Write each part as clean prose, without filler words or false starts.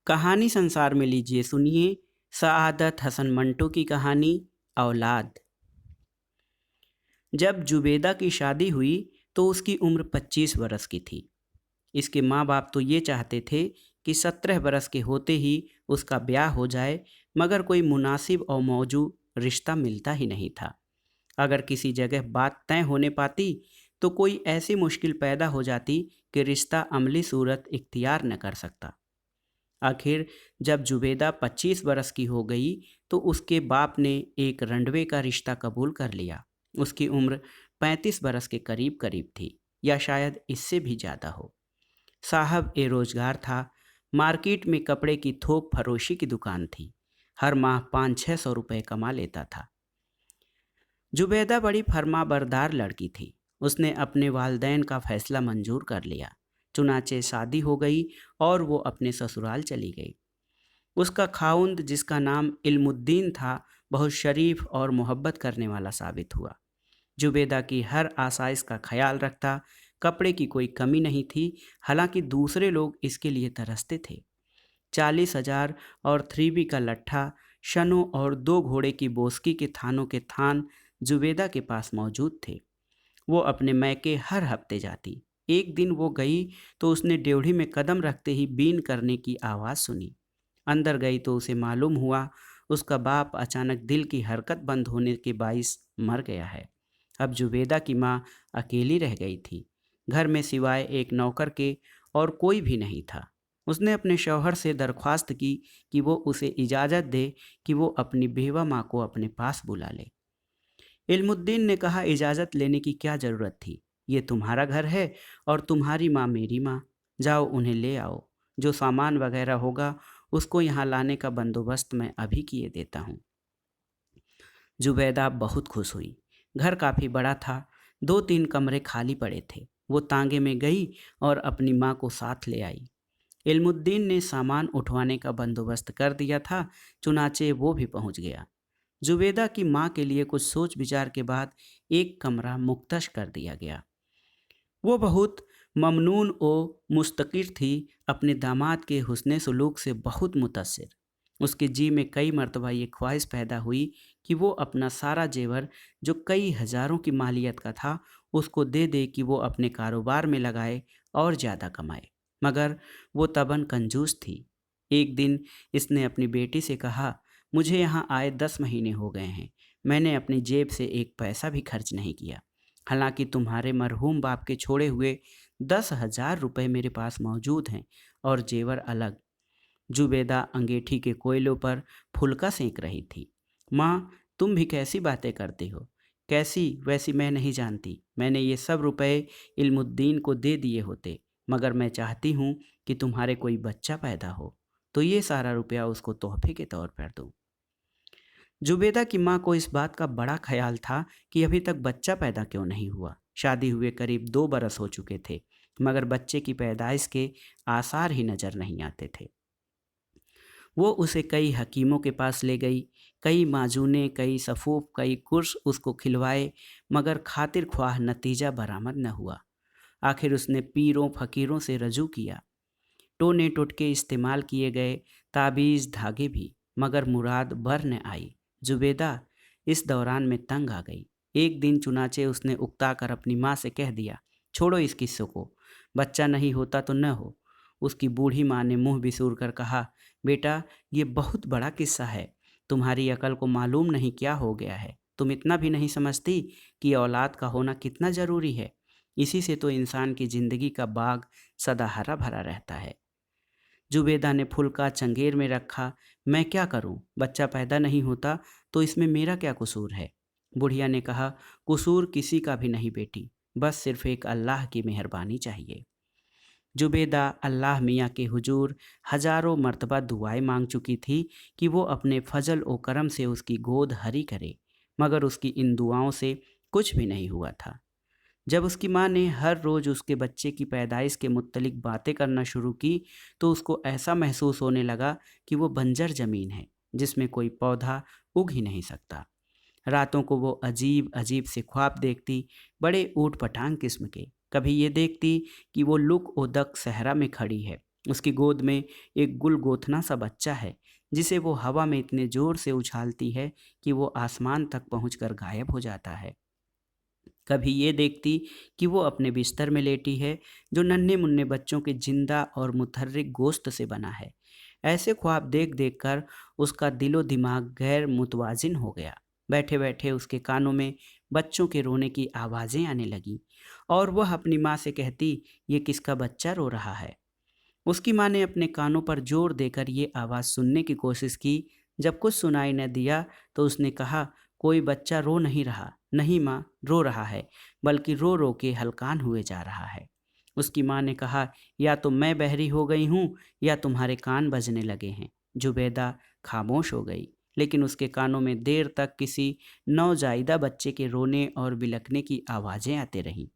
कहानी संसार में लीजिए सुनिए सआदत हसन मंटो की कहानी औलाद। जब जुबेदा की शादी हुई तो उसकी उम्र 25 बरस की थी। इसके माँ बाप तो ये चाहते थे कि 17 बरस के होते ही उसका ब्याह हो जाए, मगर कोई मुनासिब और मौजूद रिश्ता मिलता ही नहीं था। अगर किसी जगह बात तय होने पाती तो कोई ऐसी मुश्किल पैदा हो जाती कि रिश्ता अमली सूरत इख्तियार न कर सकता। आखिर जब जुबेदा 25 बरस की हो गई तो उसके बाप ने एक रंडवे का रिश्ता कबूल कर लिया। उसकी उम्र 35 बरस के करीब करीब थी, या शायद इससे भी ज़्यादा हो। साहब ए रोजगार था। मार्केट में कपड़े की थोक फरोशी की दुकान थी। हर माह 500-600 रुपये कमा लेता था। जुबैदा बड़ी फर्माबरदार लड़की थी। उसने अपने वालदैन का फैसला मंजूर कर लिया। चुनाचे शादी हो गई और वो अपने ससुराल चली गई। उसका खाउंद, जिसका नाम इल्मुद्दीन था, बहुत शरीफ और मोहब्बत करने वाला साबित हुआ। जुबेदा की हर आसाइश का ख्याल रखता। कपड़े की कोई कमी नहीं थी, हालांकि दूसरे लोग इसके लिए तरसते थे। 40,000 और 3B का लट्ठा, शनों और 2 घोड़े की बोस्की के थानों के थान जुबेदा के पास मौजूद थे। वो अपने मैके हर हफ्ते जाती। एक दिन वो गई तो उसने ड्योढ़ी में कदम रखते ही बीन करने की आवाज़ सुनी। अंदर गई तो उसे मालूम हुआ उसका बाप अचानक दिल की हरकत बंद होने के बाइस मर गया है। अब जुबेदा की माँ अकेली रह गई थी। घर में सिवाय एक नौकर के और कोई भी नहीं था। उसने अपने शौहर से दरख्वास्त की कि वो उसे इजाज़त दे कि वो अपनी बेवा माँ को अपने पास बुला ले। इल्मुद्दीन ने कहा, इजाज़त लेने की क्या ज़रूरत थी? ये तुम्हारा घर है और तुम्हारी माँ मेरी माँ। जाओ उन्हें ले आओ। जो सामान वगैरह होगा उसको यहाँ लाने का बंदोबस्त मैं अभी किए देता हूँ। जुबैदा बहुत खुश हुई। घर काफ़ी बड़ा था। 2-3 कमरे खाली पड़े थे। वो तांगे में गई और अपनी माँ को साथ ले आई। इल्मुद्दीन ने सामान उठवाने का बंदोबस्त कर दिया था, चुनाचे वो भी पहुँच गया। जुबेदा की माँ के लिए कुछ सोच विचार के बाद एक कमरा मुख्तश कर दिया गया। वो बहुत ममनून व मुस्तकिर थी, अपने दामाद के हुस्न सलूक से बहुत मुतस्सिर। उसके जी में कई मरतबा ये ख्वाहिश पैदा हुई कि वो अपना सारा जेवर, जो कई हज़ारों की मालियत का था, उसको दे दे कि वो अपने कारोबार में लगाए और ज़्यादा कमाए। मगर वो तबन कंजूस थी। एक दिन इसने अपनी बेटी से कहा, मुझे यहाँ आए 10 महीने हो गए हैं। मैंने अपनी जेब से एक पैसा भी खर्च नहीं किया। हालांकि तुम्हारे मरहूम बाप के छोड़े हुए 10,000 रुपये मेरे पास मौजूद हैं और जेवर अलग। जुबेदा अंगीठी के कोयलों पर फुलका सेंक रही थी। माँ, तुम भी कैसी बातें करती हो? कैसी वैसी मैं नहीं जानती। मैंने ये सब रुपए इल्मुद्दीन को दे दिए होते, मगर मैं चाहती हूँ कि तुम्हारे कोई बच्चा पैदा हो, तो ये सारा रुपया उसको तोहफे के तौर पर दूँ। जुबेदा की माँ को इस बात का बड़ा ख्याल था कि अभी तक बच्चा पैदा क्यों नहीं हुआ। शादी हुए करीब 2 बरस हो चुके थे, मगर बच्चे की पैदाइश के आसार ही नज़र नहीं आते थे। वो उसे कई हकीमों के पास ले गई। कई माजूने, कई सफ़ूफ, कई कुर्स उसको खिलवाए, मगर खातिर ख्वाह नतीजा बरामद न हुआ। आखिर उसने पीरों फ़कीरों से रजू किया। टोने टुटके इस्तेमाल किए गए, ताबीज़ धागे भी, मगर मुराद बर न आई। जुबेदा इस दौरान में तंग आ गई। एक दिन चुनाचे उसने उकता कर अपनी माँ से कह दिया, छोड़ो इस किस्से को, बच्चा नहीं होता तो न हो। उसकी बूढ़ी माँ ने मुंह बिसूर कर कहा, बेटा, ये बहुत बड़ा किस्सा है। तुम्हारी अकल को मालूम नहीं क्या हो गया है। तुम इतना भी नहीं समझती कि औलाद का होना कितना ज़रूरी है। इसी से तो इंसान की ज़िंदगी का बाग सदा हरा भरा रहता है। जुबेदा ने फुलका चंगेर में रखा। मैं क्या करूं? बच्चा पैदा नहीं होता तो इसमें मेरा क्या कसूर है? बुढ़िया ने कहा, कसूर किसी का भी नहीं बेटी, बस सिर्फ एक अल्लाह की मेहरबानी चाहिए। जुबेदा अल्लाह मियाँ के हुजूर हजारों मर्तबा दुआएं मांग चुकी थी कि वो अपने फजल व करम से उसकी गोद हरी करे, मगर उसकी इन दुआओं से कुछ भी नहीं हुआ था। जब उसकी माँ ने हर रोज़ उसके बच्चे की पैदाइश के मुत्तलिक बातें करना शुरू की, तो उसको ऐसा महसूस होने लगा कि वो बंजर ज़मीन है जिसमें कोई पौधा उग ही नहीं सकता। रातों को वो अजीब अजीब से ख्वाब देखती, बड़े ऊट पटांग किस्म के। कभी ये देखती कि वो लुक ओ दक सहरा में खड़ी है, उसकी गोद में एक गुलगोथना सा बच्चा है, जिसे वो हवा में इतने जोर से उछालती है कि वो आसमान तक पहुंचकर गायब हो जाता है। कभी ये देखती कि वो अपने बिस्तर में लेटी है, जो नन्हे मुन्ने बच्चों के जिंदा और मुतहर्रिक गोश्त से बना है। ऐसे ख्वाब देख देख कर उसका दिलो दिमाग गैर मुतवाजिन हो गया। बैठे बैठे उसके कानों में बच्चों के रोने की आवाज़ें आने लगीं, और वह अपनी माँ से कहती, ये किसका बच्चा रो रहा है। उसकी माँ ने अपने कानों पर जोर देकर ये आवाज़ सुनने की कोशिश की। जब कुछ सुनाई न दिया तो उसने कहा, कोई बच्चा रो नहीं रहा, नहीं माँ, रो रहा है, बल्कि रो रो के हलकान हुए जा रहा है। उसकी माँ ने कहा, या तो मैं बहरी हो गई हूँ या तुम्हारे कान बजने लगे हैं। जुबैदा खामोश हो गई, लेकिन उसके कानों में देर तक किसी नौजायदा बच्चे के रोने और बिलखने की आवाज़ें आती रहीं।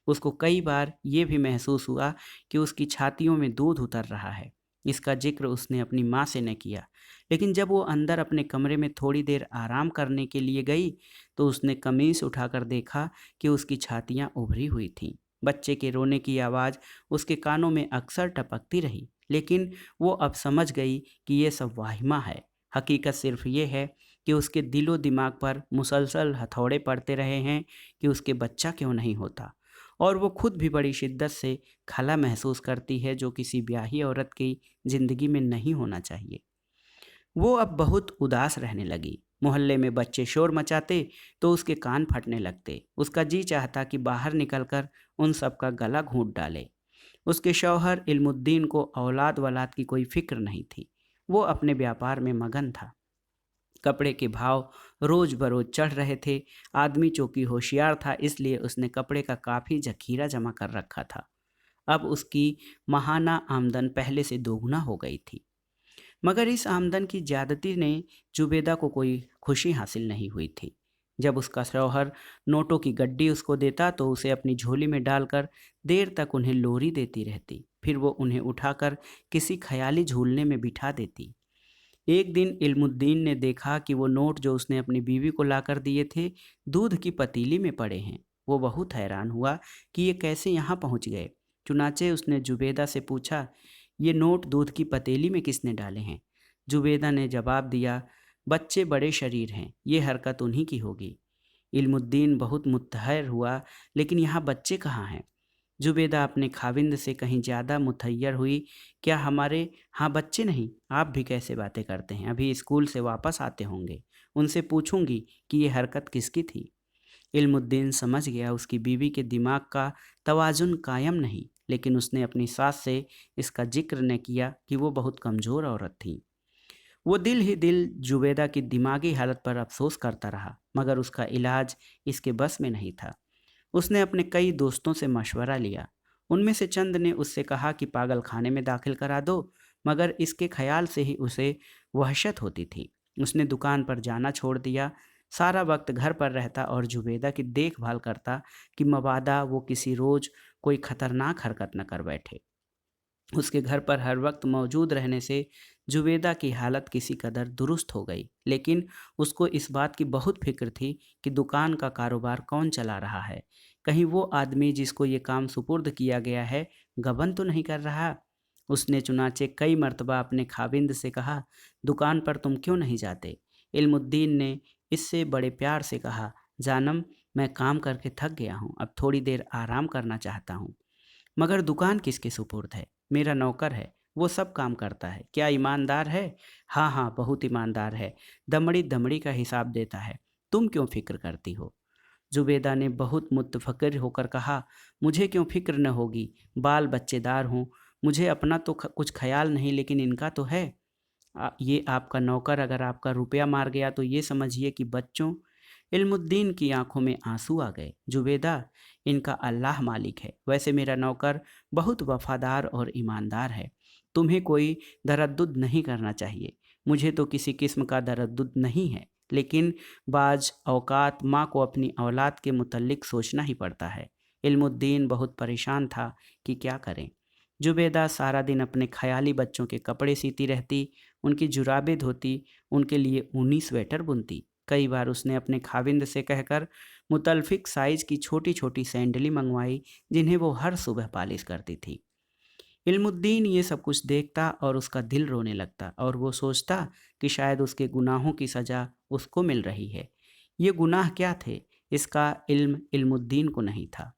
उसको कई बार ये भी महसूस हुआ कि उसकी छातियों में दूध उतर रहा है। इसका जिक्र उसने अपनी माँ से न किया, लेकिन जब वो अंदर अपने कमरे में थोड़ी देर आराम करने के लिए गई तो उसने कमीज उठाकर देखा कि उसकी छातियाँ उभरी हुई थीं। बच्चे के रोने की आवाज़ उसके कानों में अक्सर टपकती रही, लेकिन वो अब समझ गई कि ये सब वाहिमा है। हकीकत सिर्फ ये है कि उसके दिलो दिमाग पर मुसलसल हथौड़े पड़ते रहे हैं कि उसके बच्चा क्यों नहीं होता, और वो खुद भी बड़ी शिद्दत से खला महसूस करती है, जो किसी ब्याही औरत की ज़िंदगी में नहीं होना चाहिए। वो अब बहुत उदास रहने लगी। मोहल्ले में बच्चे शोर मचाते तो उसके कान फटने लगते। उसका जी चाहता कि बाहर निकलकर उन सब का गला घूंट डाले। उसके शौहर इल्मुद्दीन को औलाद वलाद की कोई फिक्र नहीं थी। वो अपने व्यापार में मगन था। कपड़े के भाव रोज बरोज चढ़ रहे थे। आदमी चूंकि होशियार था, इसलिए उसने कपड़े का काफ़ी जखीरा जमा कर रखा था। अब उसकी माहाना आमदन पहले से दोगुना हो गई थी। मगर इस आमदन की ज्यादती ने जुबेदा को कोई खुशी हासिल नहीं हुई थी। जब उसका शौहर नोटों की गड्डी उसको देता तो उसे अपनी झोली में डालकर देर तक उन्हें लोरी देती रहती। फिर वो उन्हें उठाकर किसी ख्याली झूलने में बिठा देती। एक दिन इल्मुद्दीन ने देखा कि वो नोट जो उसने अपनी बीवी को लाकर दिए थे, दूध की पतीली में पड़े हैं। वो बहुत हैरान हुआ कि ये कैसे यहाँ पहुँच गए। चुनाचे उसने जुबेदा से पूछा, ये नोट दूध की पतीली में किसने डाले हैं? जुबेदा ने जवाब दिया, बच्चे बड़े शरीर हैं, ये हरकत उन्हीं की होगी। इल्मुद्दीन बहुत मुतहर हुआ, लेकिन यहाँ बच्चे कहाँ हैं? जुबेदा अपने खाविंद से कहीं ज़्यादा मुतैयर हुई। क्या हमारे हाँ बच्चे नहीं? आप भी कैसे बातें करते हैं, अभी स्कूल से वापस आते होंगे। उनसे पूछूंगी कि ये हरकत किसकी थी। इल्मुद्दीन समझ गया उसकी बीवी के दिमाग का तवाजुन कायम नहीं, लेकिन उसने अपनी सास से इसका जिक्र न किया कि वो बहुत कमज़ोर औरत थी। वो दिल ही दिल जुबेदा की दिमागी हालत पर अफसोस करता रहा, मगर उसका इलाज इसके बस में नहीं था। उसने अपने कई दोस्तों से मशवरा लिया। उनमें से चंद ने उससे कहा कि पागल खाने में दाखिल करा दो, मगर इसके ख्याल से ही उसे वहशत होती थी। उसने दुकान पर जाना छोड़ दिया, सारा वक्त घर पर रहता और जुबेदा की देखभाल करता कि मबादा वो किसी रोज़ कोई खतरनाक हरकत न कर बैठे। उसके घर पर हर वक्त मौजूद रहने से जुबेदा की हालत किसी कदर दुरुस्त हो गई, लेकिन उसको इस बात की बहुत फिक्र थी कि दुकान का कारोबार कौन चला रहा है। कहीं वो आदमी जिसको ये काम सुपुर्द किया गया है गबन तो नहीं कर रहा। उसने चुनाचे कई मर्तबा अपने खाविंद से कहा, दुकान पर तुम क्यों नहीं जाते? इल्मुद्दीन ने इससे बड़े प्यार से कहा, जानम, मैं काम करके थक गया हूँ, अब थोड़ी देर आराम करना चाहता हूँ। मगर दुकान किसके सुपुर्द है? मेरा नौकर है, वो सब काम करता है। क्या ईमानदार है? हाँ हाँ, बहुत ईमानदार है, दमड़ी दमड़ी का हिसाब देता है। तुम क्यों फिक्र करती हो? जुबेदा ने बहुत मुतफक्किर होकर कहा, मुझे क्यों फिक्र न होगी, बाल बच्चेदार हों, मुझे अपना तो कुछ ख्याल नहीं, लेकिन इनका तो है। ये आपका नौकर अगर आपका रुपया मार गया तो ये समझिए कि बच्चों। इल्मुद्दीन की आंखों में आंसू आ गए। जुबेदा, इनका अल्लाह मालिक है, वैसे मेरा नौकर बहुत वफादार और ईमानदार है। तुम्हें कोई दरद्दुद नहीं करना चाहिए। मुझे तो किसी किस्म का दरद्दुद नहीं है, लेकिन बाज औकात माँ को अपनी औलाद के मुतल्लिक सोचना ही पड़ता है। इल्मुद्दीन बहुत परेशान था कि क्या करें। जुबेदा सारा दिन अपने ख्याली बच्चों के कपड़े सीती रहती, उनकी जुराबें धोती, उनके लिए ऊनी स्वेटर बुनती। कई बार उसने अपने खाविंद से कहकर मुतल्लिक साइज की छोटी छोटी सैंडली मंगवाई, जिन्हें वो हर सुबह पालिश करती थी। इल्मुद्दीन ये सब कुछ देखता और उसका दिल रोने लगता और वो सोचता कि शायद उसके गुनाहों की सज़ा उसको मिल रही है। ये गुनाह क्या थे, इसका इल्म इल्मुद्दीन को नहीं था।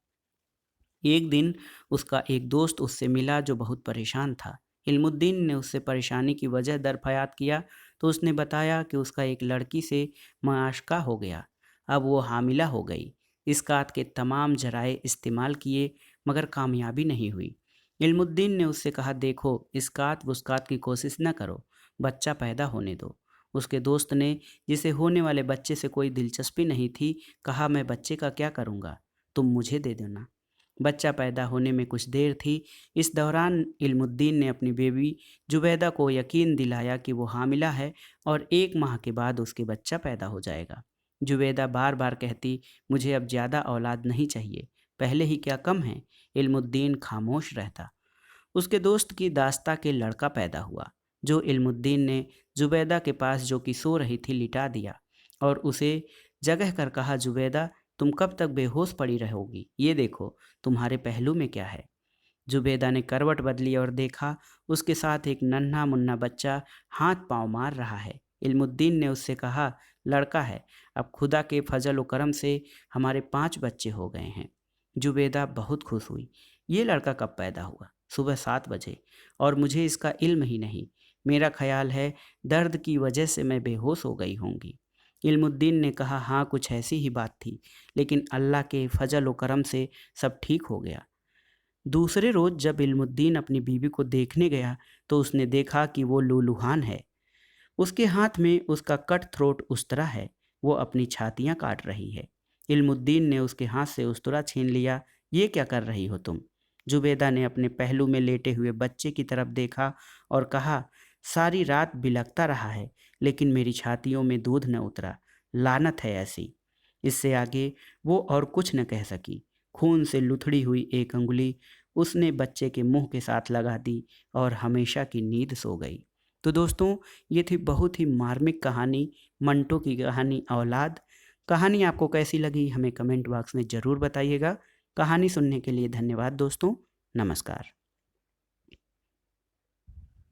एक दिन उसका एक दोस्त उससे मिला जो बहुत परेशान था। इल्मुद्दीन ने उससे परेशानी की वजह दरफयात किया तो उसने बताया कि उसका एक लड़की से मुआशका हो गया। अब वो हामिला हो गई। इसकात के तमाम जराए इस्तेमाल किए मगर कामयाबी नहीं हुई। इल्मुद्दीन ने उससे कहा, देखो, इसकात वुस्कात की कोशिश न करो, बच्चा पैदा होने दो। उसके दोस्त ने, जिसे होने वाले बच्चे से कोई दिलचस्पी नहीं थी, कहा, मैं बच्चे का क्या करूँगा, तुम मुझे दे देना। बच्चा पैदा होने में कुछ देर थी। इस दौरान इल्मुद्दीन ने अपनी बेबी जुबैदा को यकीन दिलाया कि वो हामिला है और 1 माह के बाद उसके बच्चा पैदा हो जाएगा। जुबैदा बार बार कहती, मुझे अब ज़्यादा औलाद नहीं चाहिए, पहले ही क्या कम है। इल्मुद्दीन खामोश रहता। उसके दोस्त की दास्ता के लड़का पैदा हुआ, जो इल्मुद्दीन ने जुबैदा के पास, जो कि सो रही थी, लिटा दिया और उसे जगह कर कहा, जुबैदा, तुम कब तक बेहोश पड़ी रहोगी, ये देखो तुम्हारे पहलू में क्या है। जुबैदा ने करवट बदली और देखा उसके साथ एक नन्हा मुन्ना बच्चा हाथ पांव मार रहा है। इल्मुद्दीन ने उससे कहा, लड़का है, अब खुदा के फजल व करम से हमारे 5 बच्चे हो गए हैं। जुबैदा बहुत खुश हुई। ये लड़का कब पैदा हुआ? सुबह 7 बजे, और मुझे इसका इल्म ही नहीं। मेरा ख्याल है दर्द की वजह से मैं बेहोश हो गई होंगी। इल्मुद्दीन ने कहा, हाँ, कुछ ऐसी ही बात थी, लेकिन अल्लाह के फजल व करम से सब ठीक हो गया। दूसरे रोज़ जब इल्मुद्दीन अपनी बीवी को देखने गया तो उसने देखा कि वो लूलुहान है। उसके हाथ में उसका कट थ्रोट उस्तरा है। वो अपनी छातियाँ काट रही है। इल्मुद्दीन ने उसके हाथ से उस्तरा छीन लिया। ये क्या कर रही हो तुम? जुबैदा ने अपने पहलू में लेटे हुए बच्चे की तरफ देखा और कहा, सारी रात बिलखता रहा है, लेकिन मेरी छातियों में दूध न उतरा। लानत है ऐसी। इससे आगे वो और कुछ न कह सकी। खून से लुथड़ी हुई एक अंगुली उसने बच्चे के मुंह के साथ लगा दी और हमेशा की नींद सो गई। तो दोस्तों, ये थी बहुत ही मार्मिक कहानी, मंटो की कहानी औलाद। कहानी आपको कैसी लगी हमें कमेंट बॉक्स में ज़रूर बताइएगा। कहानी सुनने के लिए धन्यवाद दोस्तों। नमस्कार।